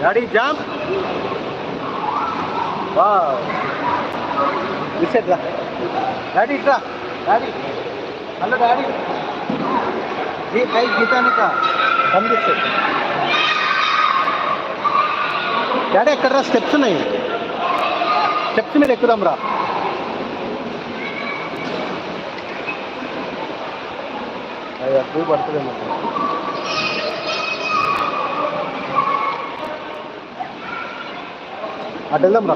Daddy, jump! Wow! This is Daddy, tra. Daddy. Hello, Daddy. Hey, hi, Geetanika. Come this way. Daddy, ఎక్కడరా steps ఉన్నాయి, steps మీద ఎక్కుదాం రా. అది అప్పుడు పడుతుందేమో. అటు వెళ్దాం రా.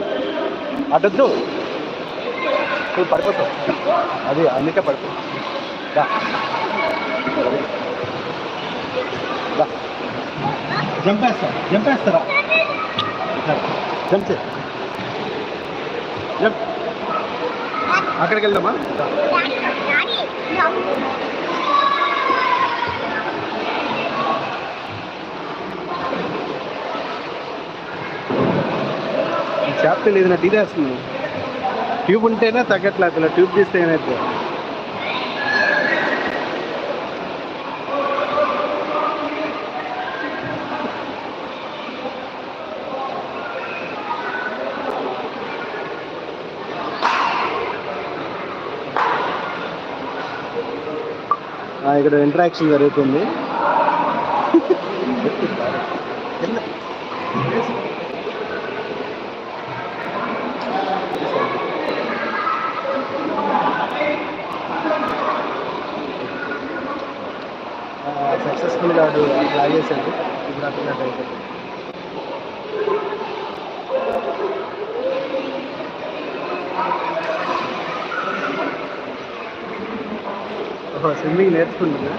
అటొద్దు, నువ్వు పడిపోతావు. అది అందుకే పడిపో. జంపేస్తారా? Jump jump. అక్కడికి వెళ్దామా? చాప్టర్ లేదు, నా తీరేస్తుంది. ట్యూబ్ ఉంటేనే తగ్గట్లేదు, ఇలా ట్యూబ్ తీస్తే ఏమైతే. ఇక్కడ ఇంటరాక్షన్ జరుగుతుంది. సక్సెస్ఫుల్గా అది లాగేసాడు. ఇప్పుడు అట్లా అయిపోతుంది. స్విమ్మింగ్ నేర్చుకుంటుందా?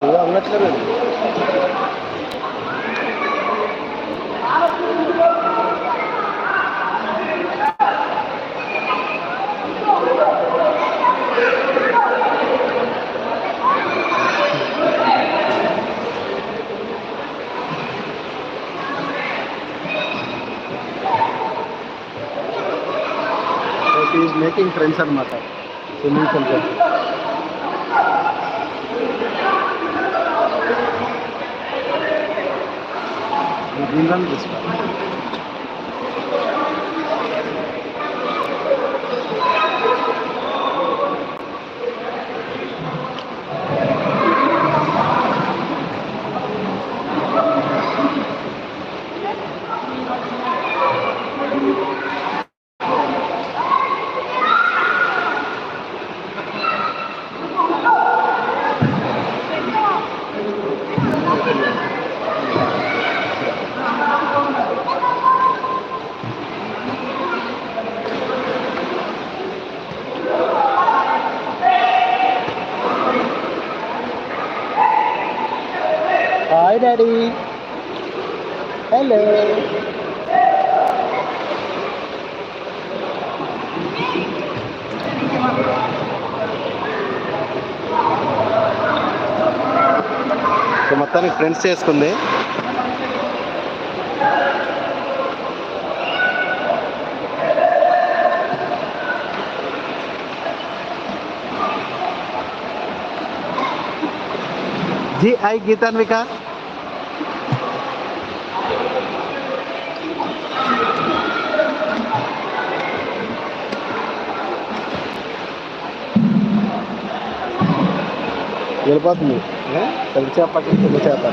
ఇలా ఉన్నట్లేదు. ఈజ్ మేకింగ్ ఫ్రెండ్స్ అనమాట స్విమ్మింగ్ పూల్. దీనిలో తీసుకోవాలి. Hi, Daddy. Hello. మొత్తానికి ఫ్రెండ్స్ చేసుకుంది. जी आई गीतान्विका. వెళ్ళిపోతుంది. తల్లి చేప తల్లి చేప.